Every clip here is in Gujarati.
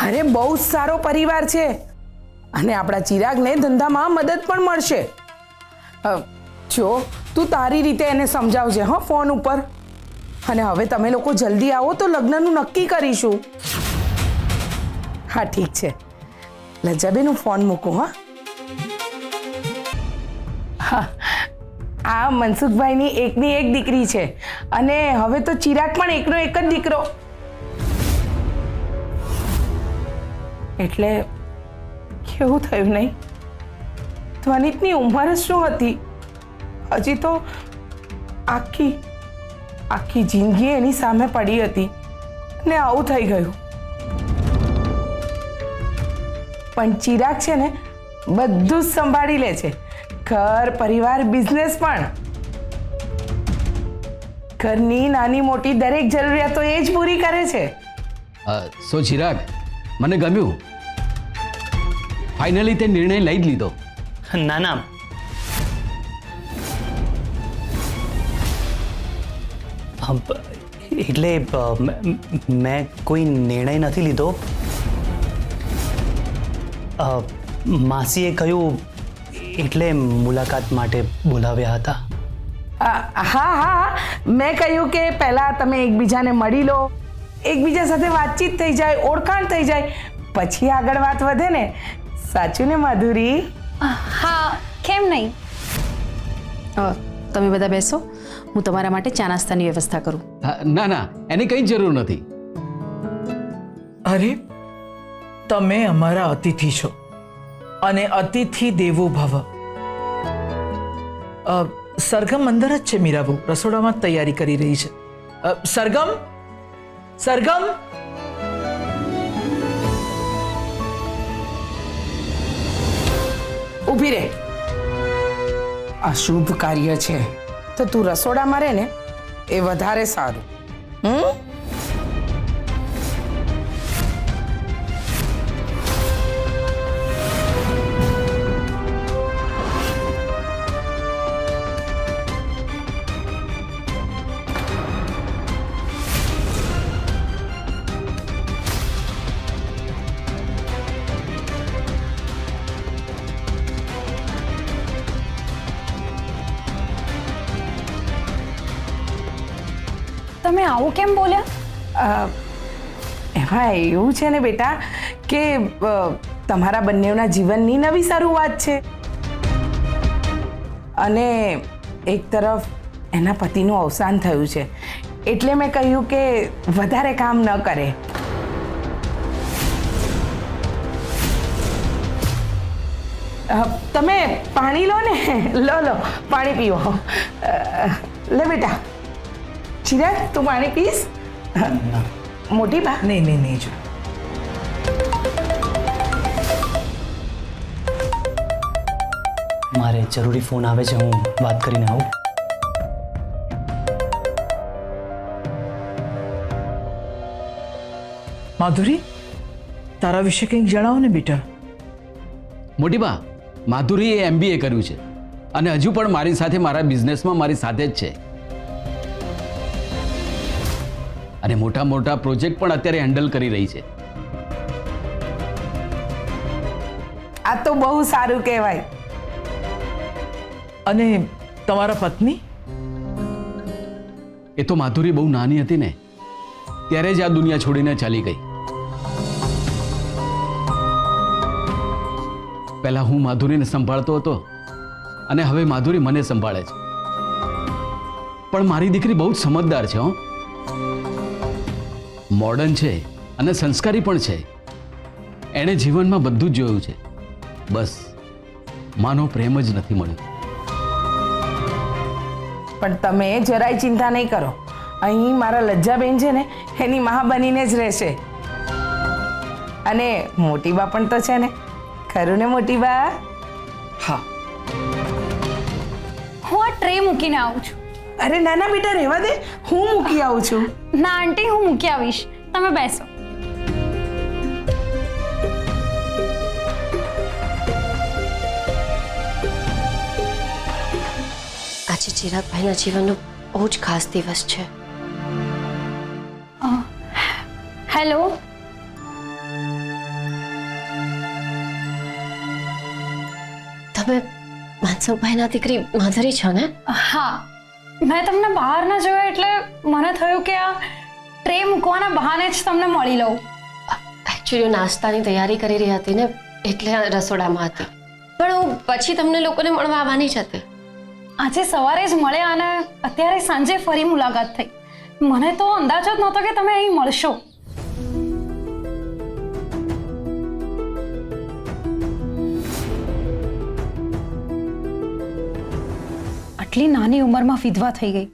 અરે બહુ જ સારો પરિવાર છે અને આપણા ચિરાગને ધંધામાં મદદ પણ મળશે. જો તું તારી રીતે એને સમજાવજે હો ફોન ઉપર. અને હવે તમે લોકો જલ્દી આવો તો લગ્નનું નક્કી કરીશું. હા ઠીક છે, લજ્જાબેન હું ફોન મૂકું. હા, આ મનસુખભાઈની એકની એક દીકરી છે અને હવે તો ચિરાગ પણ એકનો એક જ દીકરો. એટલે કેવું થયું નહીં? ધ્વનિતની ઉંમર જ શું હતી? હજી તો આખી જિંદગી એની સામે પડી હતી ને આવું થઈ ગયું. પણ ચિરાગ છે ને બધું જ સંભાળી લે છે, ઘર પરિવાર બિઝનેસ પણ. ઘરની નાની મોટી દરેક જરૂરિયાતો એ જ પૂરી કરે છે. સો ચિરાગ, મને ગમ્યું. ફાઇનલી તે નિર્ણય લઈ જ લીધો. ના ના, એટલે મેં કોઈ નિર્ણય નથી લીધો. માસીએ કહ્યું એટલે મુલાકાત માટે બોલાવ્યા હતા. હા, મેં કહ્યું કે પહેલા તમે એકબીજાને મળી લો, એકબીજા સાથે વાતચીત થઈ જાય, ઓળખાણ થઈ જાય, પછી આગળ વાત વધે ને. સાચું ને માધુરી? હા, કેમ નહીં. તમે બધા બેસો, હું તમારા માટે ચા નાસ્તાની વ્યવસ્થા કરું. ના, એની કંઈ જરૂર નથી. અરે, તમે અમારા અતિથિ છો અને અતિથિ દેવો ભવ. સરગમ અંદર જ છે મીરાબુ, રસોડામાં જ તૈયારી કરી રહી છે. સરગમ, ઊભી રહે. અશુભ કાર્ય છે તો તું રસોડામાં રહે ને એ વધારે સારું. તમે આવું કેમ બોલ્યા? એમાં એવું છે ને બેટા કે તમારા બંનેના જીવનની નવી શરૂઆત છે અને એક તરફ એના પતિનું અવસાન થયું છે એટલે મેં કહ્યું કે વધારે કામ ન કરે. તમે પાણી લો ને. લો પાણી પીવો. લે બેટા. ચિરાગ, તું પાણી પીશ? મોટી બા? નહીં જો. મારે જરૂરી ફોન આવે છે, હું વાત કરીને આવું. માધુરી, તારા વિશે કંઈક જણાવો ને બેટા. મોટી બા, માધુરીએ MBA કર્યું છે અને હજુ પણ મારી સાથે મારા બિઝનેસમાં મારી સાથે જ છે અને મોટા પ્રોજેક્ટ પણ અત્યારે હેન્ડલ કરી રહી છે. આ તો બહુ સારું કહેવાય. અને તમારા પત્ની? એ તો માધુરી બહુ નાની હતી ને ત્યારે જ આ દુનિયા છોડીને ચાલી ગઈ. પહેલા હું માધુરીને સંભાળતો હતો અને હવે માધુરી મને સંભાળે છે. પણ મારી દીકરી બહુ જ સમજદાર છે. મોડર્ન છે અને સંસ્કારી પણ છે. એણે જીવનમાં બધું જ જોયું છે, બસ માનો પ્રેમ જ નથી મળ્યો. પણ તમે જરાય ચિંતા નહીં કરો. અહીં મારા લજ્જાબેન છે ને એની મા બનીને જ રહેશે. અને મોટી બા પણ તો છે ને. ખરું ને મોટી બા? હા. હું આ ટ્રે મૂકીને આવું છું. અરે નાના બેટા રહેવા દે, હું મૂકી આવું છું. ના આંટી, હું મૂકી આવીશ, તમે બેસો. આજે ચિરાગભાઈના જીવનનો બહુ જ ખાસ દિવસ છે. હેલો. તમે માનસુખભાઈના દીકરી માધુરી છો ને? હા, મેં તમને બહાર ન જોયો એટલે મને થયું કે આ ટ્રે મૂકવાના બહાને જ તમને મળી લઉં. એકચ્યુઅલી નાસ્તાની તૈયારી કરી રહી હતી ને એટલે રસોડામાં હતી, પણ હું પછી તમને લોકોને મળવા આવવાની જ હતી. આજે સવારે જ મળ્યા અને અત્યારે સાંજે ફરી મુલાકાત થઈ. મને તો અંદાજ જ નહોતો કે તમે અહીં મળશો. આટલી નાની ઉંમરમાં વિધવા થઈ ગઈ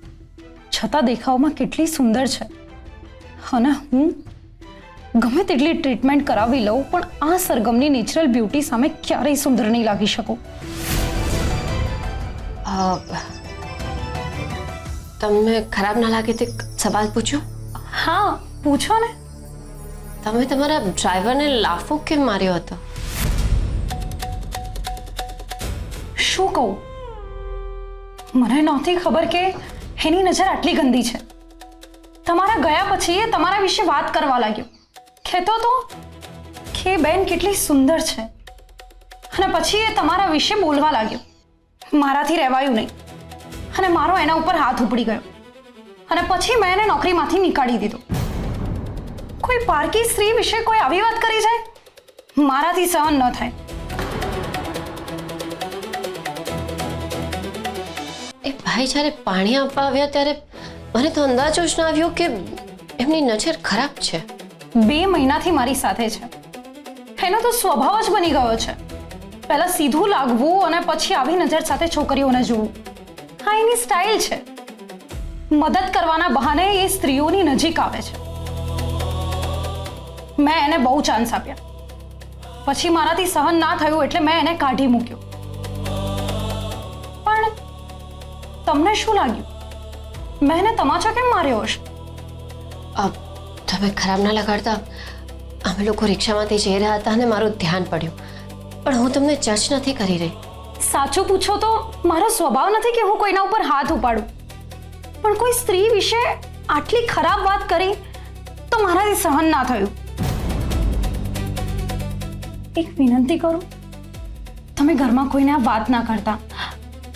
છતાં દેખાવમાં કેટલી સુંદર છે. અને હું ગમે તેટલી ટ્રીટમેન્ટ કરાવી લઉં પણ આ સરગમની નેચરલ બ્યુટી સામે ક્યારેય સુંદર નહીં લાગી શકું. તમને ખરાબ ના લાગે તે સવાલ પૂછું? હા, પૂછો ને. તમે તમારા ડ્રાઈવરને લાફો કેમ માર્યો હતો? શું કહું? મને નહોતી ખબર કે એની નજર આટલી ગંદી છે. તમારા ગયા પછી એ તમારા વિશે વાત કરવા લાગ્યો. કહેતો તો કે બેન કેટલી સુંદર છે અને પછી એ તમારા વિશે બોલવા લાગ્યો. મારાથી રહેવાયું નહીં અને મારો એના ઉપર હાથ ઉપડી ગયો અને પછી મેં એને નોકરીમાંથી નીકાળી દીધો. કોઈ પારકી સ્ત્રી વિશે કોઈ આવી વાત કરી જાય, મારાથી સહન ન થાય. એ ભાઈ જ્યારે પાણી આપવા આવ્યા ત્યારે મને તો અંદાજો જ ના આવ્યો કે એમની નજર ખરાબ છે. 2 મહિનાથી મારી સાથે છે. એનો તો સ્વભાવ જ બની ગયો છે. પહેલા સીધું લાગવું અને પછી આવી નજર સાથે છોકરીઓને જોવું. હા, એની સ્ટાઇલ છે. મદદ કરવાના બહાને એ સ્ત્રીઓની નજીક આવે છે. મેં એને બહુ ચાન્સ આપ્યા, પછી મારાથી સહન ના થયું એટલે મેં એને કાઢી મૂક્યો. પણ તમને શું લાગ્યું મેં એને તમાચા કેમ માર્યો હશે? તમે ખરાબ ના લગાડતા. અમે લોકો રિક્ષામાંથી જઈ રહ્યા હતા અને મારું ધ્યાન પડ્યું, પણ હું તમને જજ નથી કરી રહી. સાચું પૂછો તો મારો સ્વભાવ નથી કે હું કોઈના ઉપર હાથ ઉપાડું, પણ કોઈ સ્ત્રી વિશે આટલી ખરાબ વાત કરી તો મારાથી સહન ના થયું. એક વિનંતી કરું, તમે ઘરમાં કોઈને આ વાત ના કરતા,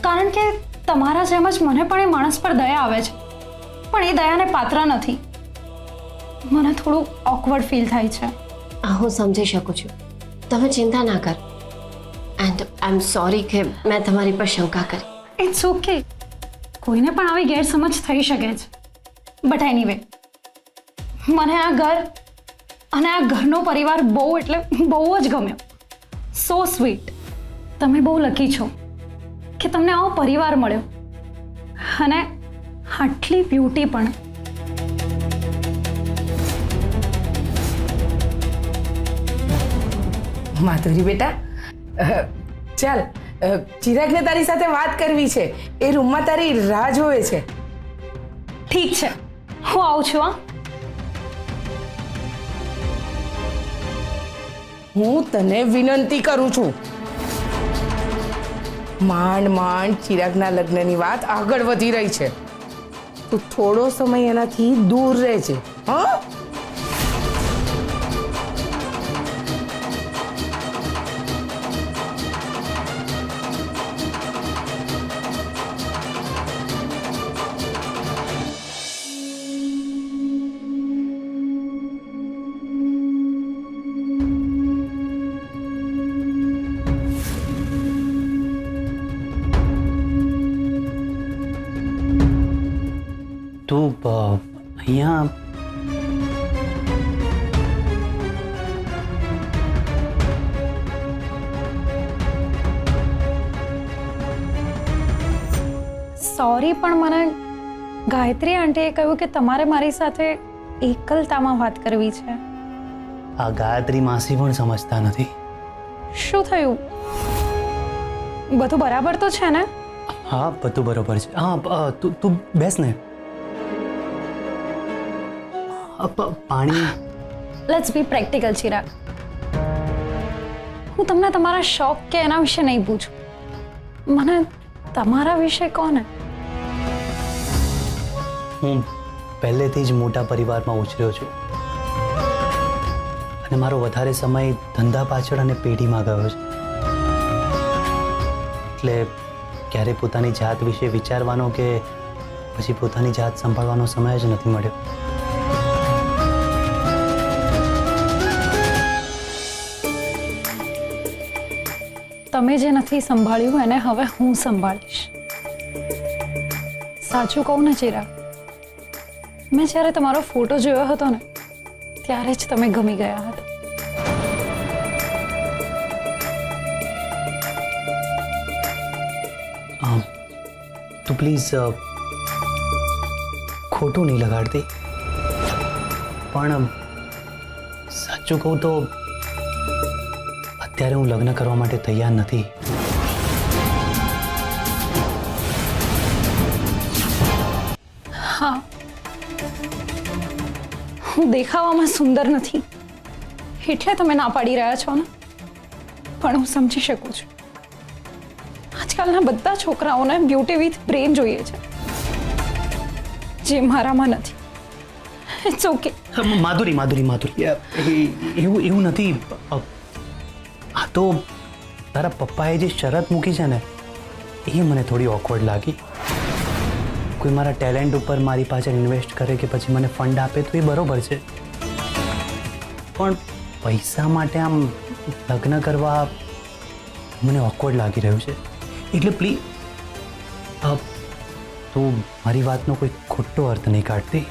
કારણ કે તમારા જેમ જ મને પણ એ માણસ પર દયા આવે છે, પણ એ દયાને પાત્ર નથી. મને થોડું ઓકવર્ડ ફીલ થાય છે. હું સમજી શકું છું, તમે ચિંતા ના કર. એન્ડ આઈ એમ સોરી કે મેં તમારી પર શંકા કરી. ઇટ્સ ઓકે, કોઈને પણ આવી ગેરસમજ થઈ શકે છે. બટ એનીવે, મને આ ઘર અને આ ઘરનો પરિવાર બહુ એટલે બહુ જ ગમ્યો. So sweet. તમે બહુ લકી છો કે તમને આવો પરિવાર મળ્યો અને આટલી બ્યુટી પણ. માધુરી બેટા, ચાલ, ચિરાગને તારી સાથે વાત કરવી છે. એ રૂમમાં તારી રાહ જોવે છે. ઠીક છે, હું આવું છું. હા, હું તને વિનંતી કરું છું. માંડ માંડ ચિરાગના લગ્નની વાત આગળ વધી રહી છે. તું થોડો સમય એનાથી દૂર રહેજે. હા, તું અહીંયા સોરી, પણ મને ગાયત્રી આંટીએ કહ્યું કે તમારે મારી સાથે એકલતામાં વાત કરવી છે. આ ગાયત્રી માસી પણ સમજતા નથી. શું થયું? બધું બરાબર તો છે ને? હા, બધું બરોબર છે. હા, તું બેસ ને. પાણી. Let's be practical, Chirag. હું તમને તમારા શોખ કે એના વિશે નહીં પૂછું, મને તમારા વિશે કોને? હું પહેલેથી જ મોટા પરિવારમાં ઉછર્યો છું અને મારો વધારે સમય ધંધા પાછળ અને પેઢીમાં ગયો છે. એટલે ક્યારે પોતાની જાત વિશે વિચારવાનો કે પછી પોતાની જાત સંભાળવાનો સમય જ નથી મળ્યો. તમે જે નથી સંભાળ્યું એને હવે હું સંભાળીશ. સાચું કહું ને ચિરાગ, મેં જ્યારે તમારો ફોટો જોયો હતો ને ત્યારે જ તમે ગમી ગયા હતા. તું પ્લીઝ ખોટું નહીં લગાડતી, પણ સાચું કહું તો અત્યારે હું લગ્ન કરવા માટે તૈયાર નથી. હા, હું દેખાવામાં સુંદર નથી એટલે તમે ના પાડી રહ્યા છો ને, પણ હું સમજી શકું છું. આજકાલના બધા છોકરાઓને બ્યુટી વિથ બ્રેન જોઈએ છે, જે મારામાં નથી. It's okay. માધુરી એવું નથી. આ તો તારા પપ્પાએ જે શરત મૂકી છે ને એ મને થોડી ઓકવર્ડ લાગી. કોઈ મારા ટેલેન્ટ ઉપર મારી પાછળ ઇન્વેસ્ટ કરે કે પછી મને ફંડ આપે તો એ બરોબર છે, પણ પૈસા માટે આમ લગ્ન કરવા મને ઓકવર્ડ લાગી રહ્યું છે. એટલે પ્લીઝ તું મારી વાતનો કોઈ ખોટો અર્થ નહીં કાઢતી.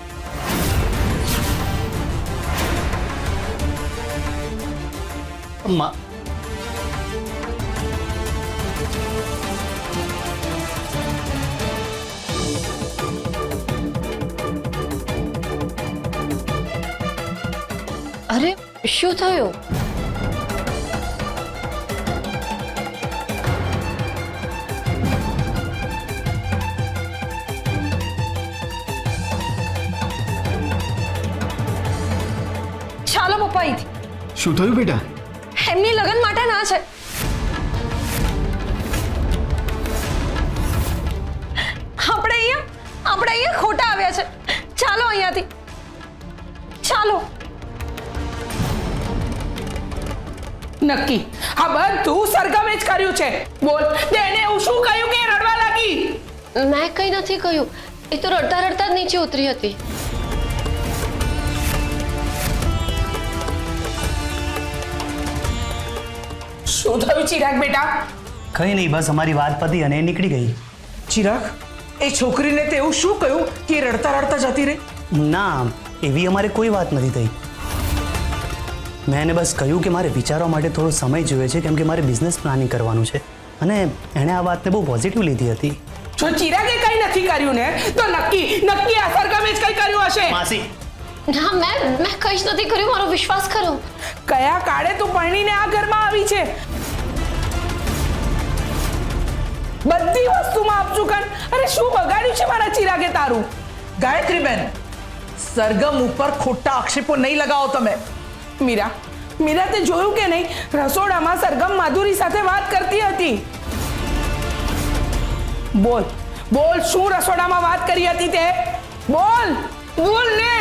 અરે શું થયું? ચાલો પપ્પા અહીંથી. શું થયું બેટા? એમની લગ્ન માટે ના છે. આપણે અહીંયા ખોટા આવ્યા છે. ચાલો અહીંયાથી, ચાલો. નક્કી આ બધું સરગમે જ કર્યું છે. બોલ, તેને એવું શું કહ્યું કે રડવા લાગી? મેં કંઈ નથી કહ્યું, એ તો રડતા રડતા જ નીચે ઉતરી હતી. શું થયું ચિરાગ બેટા? કંઈ નહીં, બસ અમારી વાત પતી અને એ નીકળી ગઈ. ચિરાગ, એ છોકરીને તે એવું શું કહ્યું કે એ રડતા રડતા જતી રહી? ના, એવી અમારે કોઈ વાત નથી થઈ. મેં એને બસ કહ્યું કે મારે વિચારવા માટે થોડો સમય જોઈએ છે, કેમ કે મારે બિઝનેસ પ્લાનિંગ કરવાનું છે, અને એણે આ વાતને બહુ પોઝિટિવ લીધી હતી. જો ચિરાગે કંઈ નથી કર્યું ને તો નક્કી આ સરગમે જ કંઈ કર્યું હશે. માસી, ના, મેં કંઈ જ નથી કર્યું, મારો વિશ્વાસ કરો. કયા કાળે તું પરણીને આ ઘરમાં આવી છે? બધી વસ્તુમાં આપચુકન. અરે શું બગાડ્યું છે મારા ચિરાગે તારું? ગાયત્રીબેન, સરગમ ઉપર ખોટા આક્ષેપો નહીં લગાવો તમે. મીરા તે જોયું કે નહીં? રસોડામાં સરગમ માધુરી સાથે વાત કરતી હતી. બોલ શું રસોડામાં વાત કરી હતી તે? બોલ ને.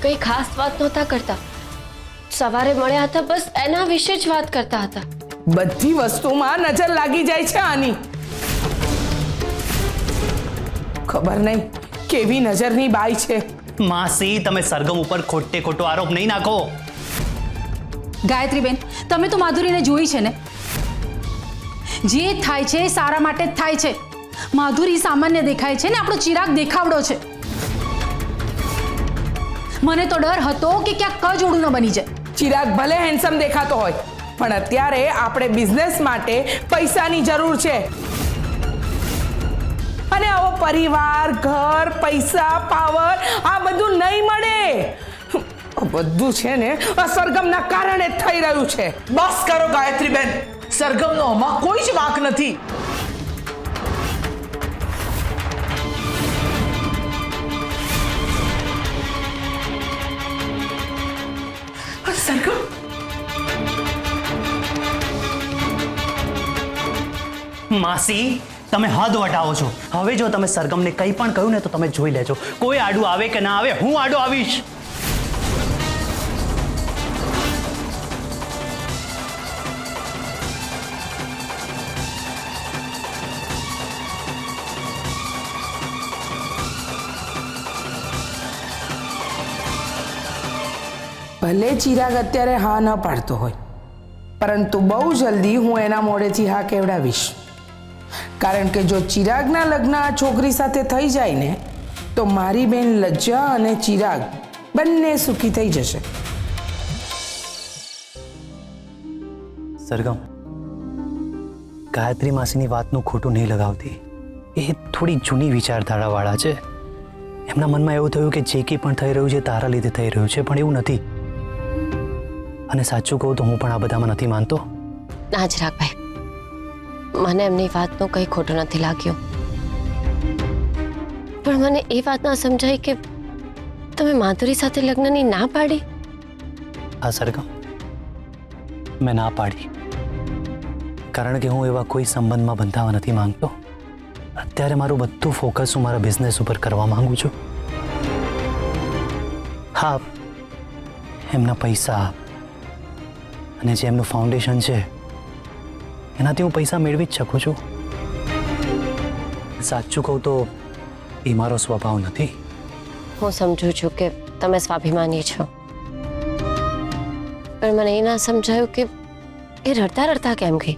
કંઈ ખાસ વાત નહોતા કરતા. સવારે મળ્યા હતા, બસ એના વિશે જ વાત કરતા હતા. બધી વસ્તુમાં નજર લાગી જાય છે આની. ખબર નહીં કેવી નજરની બાઈ છે. માસી, તમે સરગમ ઉપર ખોટો આરોપ નહીં નાખો. ગાયત્રીબેન, તમે તો માધુરીને જોઈ છે ને? જે થાય છે એ સારા માટે જ થાય છે. માધુરી સામાન્ય દેખાય છે ને આપણો ચિરાગ દેખાવડો છે. મને તો ડર હતો કે ક્યાંક કજોડું ન બની જાય. ચિરાગ ભલે હેન્ડસમ દેખાતો હોય, પણ અત્યારે આપણે બિઝનેસ માટે પૈસાની જરૂર છે. અને આવો પરિવાર, ઘર, પૈસા, પાવર આ બધું નહીં મળે. બધું છે ને આ સરગમના કારણે જ થઈ રહ્યું છે. બસ કરો ગાયત્રીબેન, સરગમનો આમાં કોઈ જ વાંક નથી. સરગમ, માસી, તમે હદ વટાવો છો. હવે જો તમે સરગમને કંઈ પણ કહ્યું ને તો તમે જોઈ લેજો. કોઈ આડું આવે કે ના આવે, હું આડો આવીશ. ભલે ચિરાગ અત્યારે હા ન પાડતો હોય, પરંતુ બહુ જલ્દી હું એના મોઢેથી હા કેવડાવીશ. કારણ કે જો ચિરાગના લગ્ન આ છોકરી સાથે થઈ જાય ને, તો મારી બેન લજ્જા અને ચિરાગ બંને સુખી થઈ જશે. સરગમ, ગાયત્રી માસીની વાતનું ખોટું નહીં લગાવતી. એ થોડી જૂની વિચારધારાવાળા છે. એમના મનમાં એવું થયું કે જે કંઈ પણ થઈ રહ્યું છે તારા લીધે થઈ રહ્યું છે, પણ એવું નથી. અને સાચું કહું તો હું પણ આ બધામાં નથી માનતો. ના ચિરાગભાઈ, મને એમની વાતનો કંઈ ખોટો નથી લાગ્યો, પણ મને એ વાત ના સમજાય કે તમે માધુરી સાથે લગ્નની ના પાડી. હા સરગમ, મેં ના પાડી કારણ કે હું એવા કોઈ સંબંધમાં બંધાવા નથી માંગતો. અત્યારે મારું બધું ફોકસ હું મારા બિઝનેસ ઉપર કરવા માંગુ છું. હા, એમના પૈસા અને જે એમનું ફાઉન્ડેશન છે એનાથી હું પૈસા મેળવી જ શકું છું. સાચું કહું તો એ મારો સ્વભાવ નથી. હું સમજુ છું કે તમે સ્વાભિમાની છો, પણ મને એ ના સમજાયું કે એ રડતા રડતા કેમ ગઈ.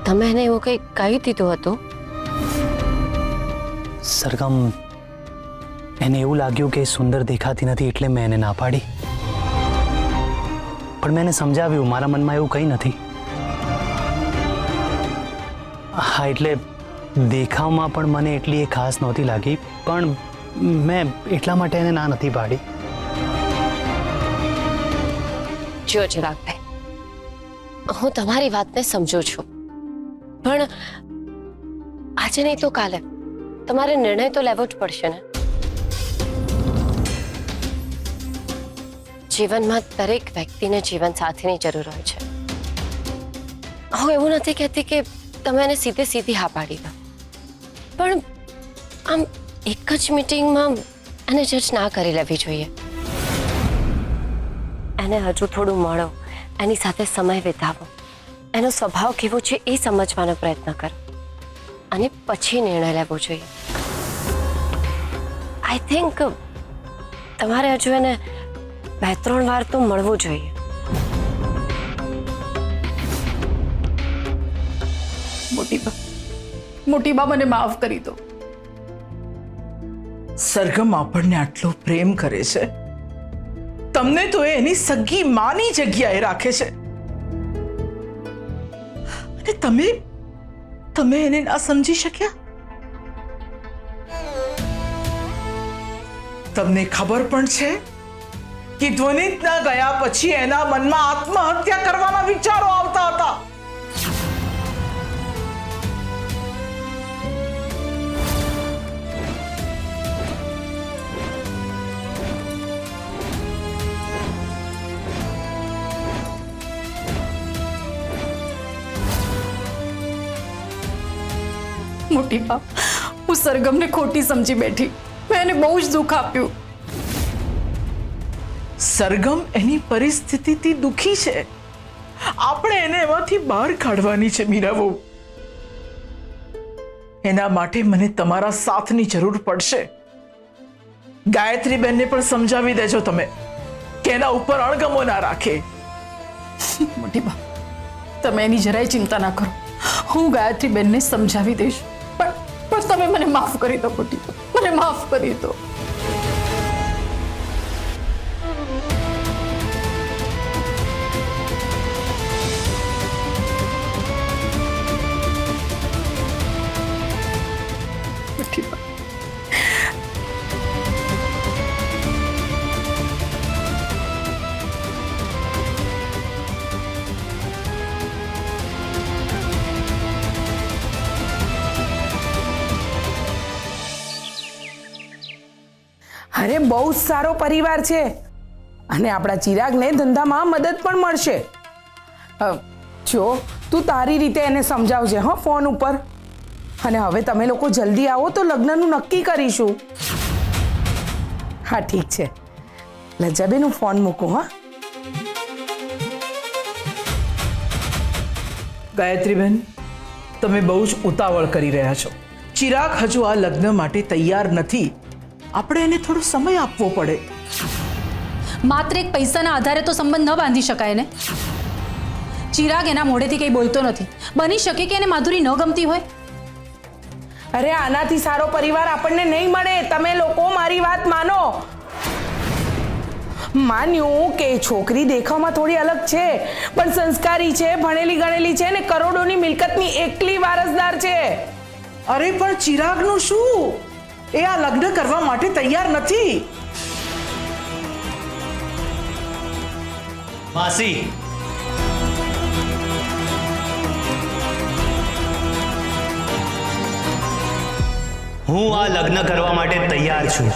તમે એને એવું કંઈ કહી દીધું હતું? સરગમ, એને એવું લાગ્યું કે સુંદર દેખાતી નથી એટલે મેં એને ના પાડી. પણ મેં એને સમજાવ્યું મારા મનમાં એવું કંઈ નથી. હા, એટલે દેખાવમાં પણ મને એટલી એ ખાસ નહોતી લાગી, પણ મેં એટલા માટે એને ના નથી પાડી. જો ચિરાગભાઈ, હું તમારી વાતને સમજુ છું, પણ આજે નહીં તો કાલે તમારે નિર્ણય તો લેવો જ પડશે ને. જીવનમાં દરેક વ્યક્તિને જીવન સાથીની જરૂર હોય છે. હું એવું નથી કહેતી કે તમે એને સીધે સીધી હા પાડી દો, પણ આમ એક જ મીટિંગમાં એને જજ ના કરી લેવી જોઈએ. એને હજુ થોડું મળો, એની સાથે સમય વિતાવો, એનો સ્વભાવ કેવો છે એ સમજવાનો પ્રયત્ન કરો અને પછી નિર્ણય લેવો જોઈએ. આઈ થિંક તમારે હજુ એને 2-3 વાર તો મળવું જોઈએ. મોટી બા મને માફ કરી દો. સરગમ આપણને આટલો પ્રેમ કરે છે, તમને તો એ એની સગી માની જગ્યાએ રાખે છે, અને તમે એને ના સમજી શક્યા. તમને ખબર પણ છે કે ધ્વનિતના ગયા પછી એના મનમાં આત્મહત્યા કરવાના વિચારો આવતા હતા. મોટી બા, હું સરગમને ખોટી સમજી બેઠી. મેં એને બહુ જ દુઃખ આપ્યું. સરગમ એની પરિસ્થિતિથી દુખી છે. આપણે એને એમાંથી બહાર કાઢવાની છે મીરા બહુ. એના માટે મને તમારા સાથની જરૂર પડશે. ગાયત્રી બેનને પણ સમજાવી દેજો તમે કે એના ઉપર અણગમો ના રાખે. મોટી બા, તમે એની જરાય ચિંતા ના કરો. હું ગાયત્રી બેનને સમજાવી દઈશ. પણ તમે મને માફ કરી દો મોટી બા, મને માફ કરી દો. મોટી બા, અરે બહુ જ સારો પરિવાર છે અને આપણા ચિરાગને ધંધામાં મદદ પણ મળશે. જો તું તારી રીતે એને સમજાવજે હો ફોન ઉપર. અને હવે તમે લોકો જલ્દી આવો તો લગ્નનું નક્કી કરીશું. હા ઠીક છે, લજ્જાબેન હું ફોન મૂકું. હા ગાયત્રીબેન, તમે બહુ જ ઉતાવળ કરી રહ્યા છો. ચિરાગ હજુ આ લગ્ન માટે તૈયાર નથી. આપણે એને થોડો સમય આપવો પડે. માત્ર એક પૈસાના આધારે તો સંબંધ ન બાંધી શકાય ને. ચિરાગ એના મોઢેથી કંઈ બોલતો નથી. બની શકે કે એને માધુરી ન ગમતી હોય. અરે આનાથી સારો પરિવાર આપણને નહીં મળે. તમે લોકો મારી વાત માનો. માન્યું કે છોકરી દેખાવમાં થોડી અલગ છે, પણ સંસ્કારી છે, ભણેલી ગણેલી છે ને કરોડોની મિલકતની એકલી વારસદાર છે. અરે પણ ચિરાગનું શું? એ આ લગ્ન કરવા માટે તૈયાર નથી. માસી, હું આ લગ્ન કરવા માટે તૈયાર છું.